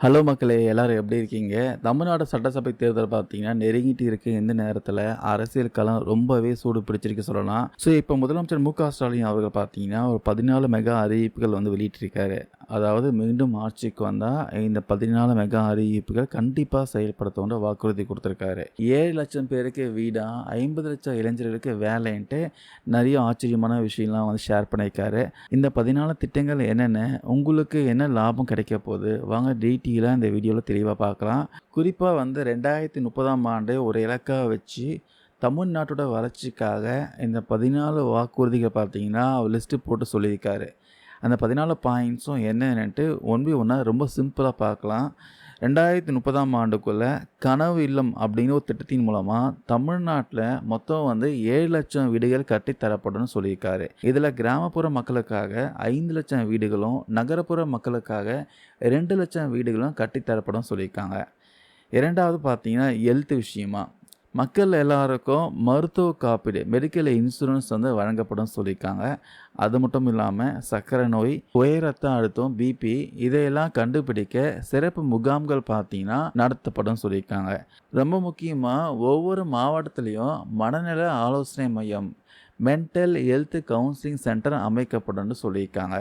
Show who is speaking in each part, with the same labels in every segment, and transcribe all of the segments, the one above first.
Speaker 1: Hello மக்களே! எல்லாரும் எப்படி இருக்கீங்க? தமிழ்நாடு சட்டசபை தேர்தல் பார்த்தீங்கன்னா, நெருங்கிட்டு இருக்க இந்த நேரத்தில அரசியல் களம் ரொம்பவே சூடு பிடிச்சிருக்கு சொல்லலாம். இப்போ முதலமைச்சர் மு.க. ஸ்டாலின் அவர்கள் பார்த்தீங்கன்னா, ஒரு 14 மெகா அறிவிப்புகள் வெளியிட்டிருக்காரு. அதாவது மீண்டும் ஆட்சிக்கு வந்தா இந்த 14 மெகா அறிவிப்புகள் கண்டிப்பா செயல்படுத்தும்னு வாக்குறுதி குடுத்திருக்காரு. 7,00,000 பேருக்கு வீடா, 50,00,000 இளைஞர்களுக்கு வேலைன்ட்டு நெறைய ஆச்சரியமான விஷயம்லாம் ஷேர் பண்ணியிருக்காரு. இந்த 14 திட்டங்கள் என்னென்ன? உங்களுக்கு என்ன லாபம் கிடைக்க போகுது? வாங்க டீட்டெயிலா இந்த வீடியோல தெளிவா பார்க்கலாம். குறிப்பா 2030ஆம் ஆண்டு ஒரு இலக்கா வச்சு தமிழ்நாட்டோட வளர்ச்சிக்காக இந்த 14 வாக்குறுதிகள் பார்த்தீங்கன்னா, லிஸ்ட்டு போட்டு சொல்லியிருக்காரு. அந்த 14 பாயிண்ட்ஸும் என்னன்னுட்டு ஒன் பை ஒன்னா ரொம்ப சிம்பிளா பார்க்கலாம். 2030ஆம் ஆண்டுக்குள்ள கனவு இல்லம் அப்படிங்கிற ஒரு திட்டத்தின் மூலமா தமிழ்நாட்டில் மொத்தம் 7,00,000 வீடுகள் கட்டி தரப்படும்னு சொல்லியிருக்காரு. இதில் கிராமப்புற மக்களுக்காக 5,00,000 வீடுகளும், நகரப்புற மக்களுக்காக 2,00,000 வீடுகளும் கட்டித்தரப்படும் சொல்லியிருக்காங்க. இரண்டாவது பார்த்தீங்கன்னா ஹெல்த் விஷயமா மக்கள் எல்லாருக்கும் மருத்துவ காப்பீடு மெடிக்கல் இன்சூரன்ஸ் வழங்கப்படும் சொல்லியிருக்காங்க. அது மட்டும் இல்லாமல் சர்க்கரை நோய், உயர் ரத்த அழுத்தம், பிபி இதையெல்லாம் கண்டுபிடிக்க சிறப்பு முகாம்கள் பார்த்தீங்கன்னா நடத்தப்படும் சொல்லியிருக்காங்க. ரொம்ப முக்கியமாக ஒவ்வொரு மாவட்டத்திலையும் மனநல ஆலோசனை மையம் மென்டல் ஹெல்த் கவுன்சிலிங் சென்டர் அமைக்கப்படும் சொல்லியிருக்காங்க.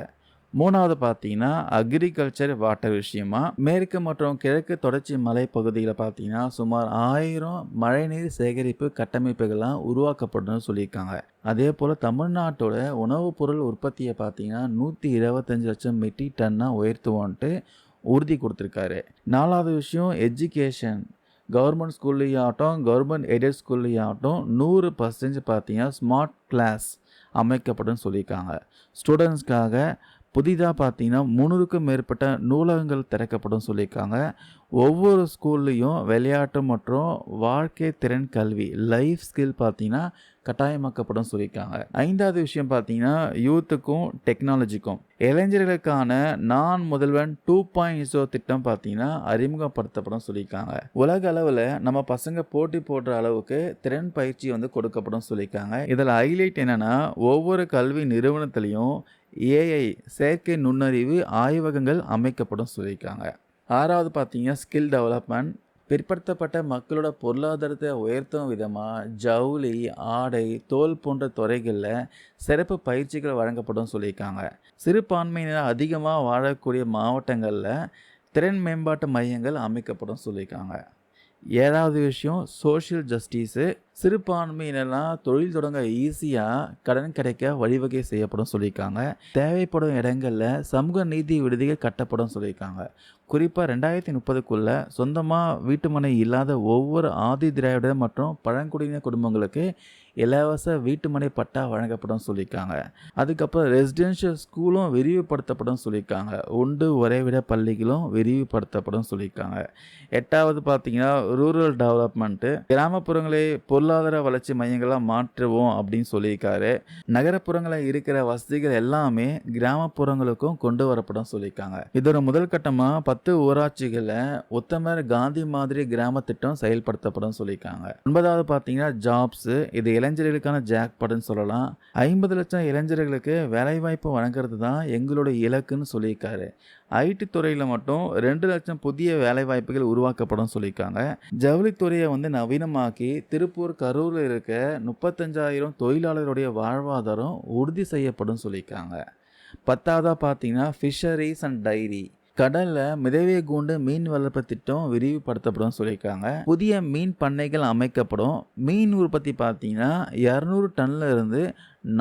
Speaker 1: மூணாவது பார்த்தீங்கன்னா அக்ரிகல்ச்சர் வாட்டர் விஷயமா மேற்கு மற்றும் கிழக்கு தொடர்ச்சி மலைப்பகுதியில் பார்த்தீங்கன்னா சுமார் 1000 மழைநீர் சேகரிப்பு கட்டமைப்புகள்லாம் உருவாக்கப்படும் சொல்லியிருக்காங்க. அதே போல் தமிழ்நாட்டோட உணவுப் பொருள் உற்பத்தியை பார்த்தீங்கன்னா 125 லட்சம் மெட்ரிக் டன்னாக உயர்த்துவோன்ட்டு உறுதி கொடுத்துருக்காரு. நாலாவது விஷயம் எஜுகேஷன். கவர்மெண்ட் ஸ்கூல்லையும் ஆகட்டும், கவர்மெண்ட் எய்டட் ஸ்கூல்லையும் ஆகட்டும் 100% பார்த்தீங்கன்னா ஸ்மார்ட் கிளாஸ் அமைக்கப்படும் சொல்லியிருக்காங்க. ஸ்டூடெண்ட்ஸ்க்காக புதிதாக பார்த்தீங்கன்னா 300க்கும் மேற்பட்ட நூலகங்கள் திறக்கப்படும் சொல்லியிருக்காங்க. ஒவ்வொரு ஸ்கூல்லையும் விளையாட்டு மற்றும் வாழ்க்கை திறன் கல்வி லைஃப் ஸ்கில் பார்த்தீங்கன்னா கட்டாயமாக்கப்படும் சொல்லியிருக்காங்க. ஐந்தாவது விஷயம் பார்த்தீங்கன்னா யூத்துக்கும் டெக்னாலஜிக்கும் இளைஞர்களுக்கான நான் முதல்வன் 2.0 திட்டம் பார்த்தீங்கன்னா அறிமுகப்படுத்தப்படும் சொல்லியிருக்காங்க. உலக அளவில் நம்ம பசங்க போட்டி போடுற அளவுக்கு திறன் பயிற்சி கொடுக்கப்படும் சொல்லியிருக்காங்க. இதில் ஹைலைட் என்னன்னா ஒவ்வொரு கல்வி நிறுவனத்திலையும் ஏஐ செயற்கை நுண்ணறிவு ஆய்வகங்கள் அமைக்கப்படும் சொல்லியிருக்காங்க. ஆறாவது பார்த்தீங்கன்னா ஸ்கில் டெவலப்மெண்ட் பிற்படுத்தப்பட்ட மக்களோட பொருளாதாரத்தை உயர்த்தும் விதமாக ஜவுளி, ஆடை, தோல் போன்ற துறைகளில் சிறப்பு பயிற்சிகள் வழங்கப்படும் சொல்லியிருக்காங்க. சிறுபான்மையினர் அதிகமாக வாழக்கூடிய மாவட்டங்களில் திறன் மேம்பாட்டு மையங்கள் அமைக்கப்படும் சொல்லியிருக்காங்க. ஏழாவது விஷயம் சோஷியல் ஜஸ்டிஸு சிறுபான்மையினெல்லாம் தொழில் தொடங்க ஈஸியாக கடன் கிடைக்க வழிவகை செய்யப்படும் சொல்லியிருக்காங்க. தேவைப்படும் இடங்களில் சமூக நீதி விடுதிகள் கட்டப்படும் சொல்லியிருக்காங்க. குறிப்பாக 2030க்குள்ளே சொந்தமாக வீட்டுமனை இல்லாத ஒவ்வொரு ஆதி திராவிடர் மற்றும் பழங்குடியின குடும்பங்களுக்கு இலவச வீட்டுமனை பட்டா வழங்கப்படும் சொல்லியிருக்காங்க. அதுக்கப்புறம் ரெசிடென்ஷியல் ஸ்கூலும் விரிவுபடுத்தப்படும் சொல்லியிருக்காங்க. உண்டு உறைவிட பள்ளிகளும் விரிவுபடுத்தப்படும் சொல்லியிருக்காங்க. எட்டாவது பார்த்தீங்கன்னா ரூரல் டெவலப்மெண்ட்டு கிராமப்புறங்களை பொருளாதார வளர்ச்சி மையங்களாக மாற்றுவோம் அப்படின்னு சொல்லியிருக்காரு. நகரப்புறங்களில் இருக்கிற வசதிகள் எல்லாமே கிராமப்புறங்களுக்கும் கொண்டு வரப்படும் சொல்லியிருக்காங்க. இதோட முதல் கட்டமாக 10 ஊராட்சிகளில் உத்தமர் காந்தி மாதிரி கிராம திட்டம் செயல்படுத்தப்படும் சொல்லியிருக்காங்க. 9வது பார்த்தீங்கன்னா ஜாப்ஸு இது இளைஞர்களுக்கான ஜாக்பாட்னு சொல்லலாம். 50 லட்சம் இளைஞர்களுக்கு வேலைவாய்ப்பு வழங்குறது தான் எங்களோட இலக்குன்னு சொல்லியிருக்காரு. ஐடி துறையில் மட்டும் 2 லட்சம் புதிய வேலைவாய்ப்புகள் உருவாக்கப்படும் சொல்லியிருக்காங்க. ஜவுளித்துறையை நவீனமாக்கி திருப்பூர், கரூரில் இருக்க 35,000 தொழிலாளர்களுடைய வாழ்வாதாரம் உறுதி செய்யப்படும் சொல்லியிருக்காங்க. 10வதாக பார்த்தீங்கன்னா ஃபிஷரிஸ் அண்ட் டைரி கடலில் மிதவை கூண்டு மீன் வளர்ப்பு திட்டம் விரிவுபடுத்தப்படும் சொல்லியிருக்காங்க. புதிய மீன் பண்ணைகள் அமைக்கப்படும். மீன் உற்பத்தி பார்த்தீங்கன்னா 200 டன்ல இருந்து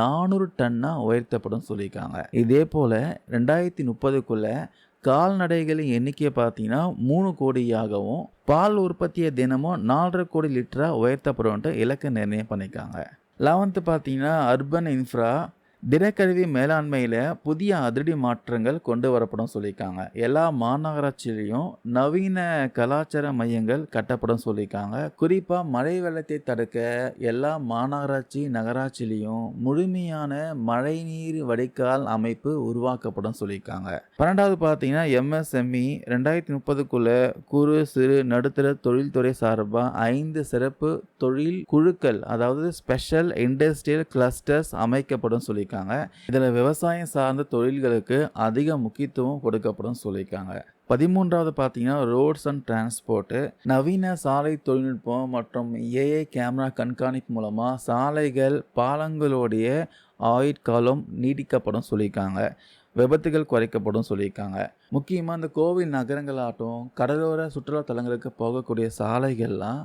Speaker 1: 400 டன்னாக உயர்த்தப்படும் சொல்லியிருக்காங்க. இதே போல் 2030க்குள்ள கால்நடைகளின் எண்ணிக்கையை பார்த்தீங்கன்னா 3 கோடியாகவும் பால் உற்பத்தியை தினமும் 4.5 கோடி லிட்டராக உயர்த்தப்படும்ட்டு இலக்கு நிர்ணயம் பண்ணியிருக்காங்க. 11th பார்த்தீங்கன்னா அர்பன் இன்ஃப்ரா திடக்கழிவு மேலாண்மையில் புதிய அதிரடி மாற்றங்கள் கொண்டு வரப்படும் சொல்லியிருக்காங்க. எல்லா மாநகராட்சியிலையும் நவீன கலாச்சார மையங்கள் கட்டப்படும் சொல்லியிருக்காங்க. குறிப்பாக மழை வெள்ளத்தை தடுக்க எல்லா மாநகராட்சி நகராட்சியிலையும் முழுமையான மழைநீர் வடிகால் அமைப்பு உருவாக்கப்படும் சொல்லியிருக்காங்க. 12வது பார்த்தீங்கன்னா எம்எஸ்எம்இ 2030க்குள்ள குறு சிறு நடுத்தர தொழில்துறை சார்பாக 5 சிறப்பு தொழில் குழுக்கள் அதாவது ஸ்பெஷல் இண்டஸ்ட்ரியல் கிளஸ்டர்ஸ் அமைக்கப்படும் சொல்லி சொல்லியிருக்காங்க. இதில் விவசாயம் சார்ந்த தொழில்களுக்கு அதிக முக்கியத்துவம் கொடுக்கப்படும் சொல்லியிருக்காங்க. 13வது பார்த்தீங்கன்னா ரோட்ஸ் அண்ட் டிரான்ஸ்போர்ட்டு. நவீன சாலை தொழில்நுட்பம் மற்றும் ஏஐ கேமரா கண்காணிப்பு மூலமாக சாலைகள், பாலங்களுடைய ஆயுட்காலம் நீட்டிக்கப்படும் சொல்லியிருக்காங்க. விபத்துகள் குறைக்கப்படும் சொல்லியிருக்காங்க. முக்கியமாக இந்த கோவில் நகரங்களாகட்டும், கடலோர சுற்றுலா தலங்களுக்கு போகக்கூடிய சாலைகள்லாம்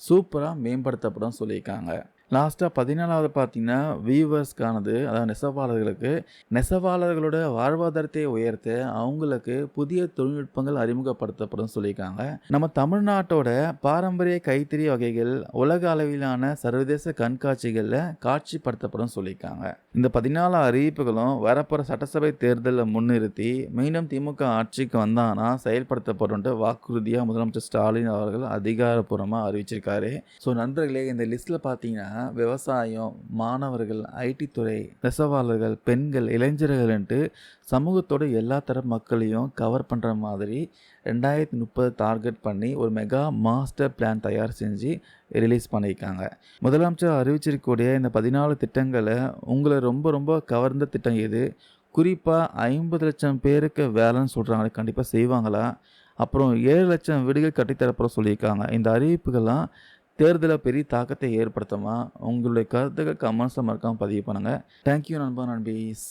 Speaker 1: சூப்பராக மேம்படுத்தப்படும் சொல்லியிருக்காங்க. லாஸ்ட்டாக 14வது பார்த்தீங்கன்னா வியூவர்ஸ்க்கானது, அதாவது நெசவாளர்களுக்கு நெசவாளர்களோட வாழ்வாதாரத்தை உயர்த்த அவங்களுக்கு புதிய தொழில்நுட்பங்கள் அறிமுகப்படுத்தப்படும் சொல்லியிருக்காங்க. நம்ம தமிழ்நாட்டோட பாரம்பரிய கைத்தறி வகைகள் உலக அளவிலான சர்வதேச கண்காட்சிகளில் காட்சிப்படுத்தப்படும் சொல்லியிருக்காங்க. இந்த 14 அறிவிப்புகளும் வரப்போகிற சட்டசபை தேர்தலை முன்னிறுத்தி மீண்டும் திமுக ஆட்சிக்கு வந்தாங்கன்னா செயல்படுத்தப்படும் வாக்குறுதியாக முதலமைச்சர் ஸ்டாலின் அவர்கள் அதிகாரப்பூர்வமாக அறிவிச்சிருக்காரு. ஸோ நண்பர்களே, இந்த லிஸ்ட்டில் பார்த்தீங்கன்னா விவசாயம், மாணவர்கள், ஐடி துறை, நெசவாளர்கள், பெண்கள், இளைஞர்கள்ன்ட்டு சமூகத்தோட எல்லா தரப்பு மக்களையும் கவர் பண்ணுற மாதிரி 2030 டார்கெட் பண்ணி ஒரு மெகா மாஸ்டர் பிளான் தயார் செஞ்சு ரிலீஸ் பண்ணியிருக்காங்க. முதலமைச்சர் அறிவிச்சிருக்கக்கூடிய இந்த 14 திட்டங்களை உங்களை ரொம்ப ரொம்ப கவர்ந்த திட்டம் எது? குறிப்பாக 50 லட்சம் பேருக்கு வேலைன்னு சொல்கிறாங்களே, கண்டிப்பாக செய்வாங்களா? அப்புறம் 7 லட்சம் வீடுகள் கட்டித்தரப்போகிற சொல்லியிருக்காங்க. இந்த அறிவிப்புகள்லாம் தேர்தலில் பெரிய தாக்கத்தை ஏற்படுத்துமா? உங்களுடைய கருத்துக்கள் கமெண்ட்ஸில் மறக்காமல் பதிவு பண்ணுங்கள். தேங்க்யூ நண்பா, நண்பீஸ்.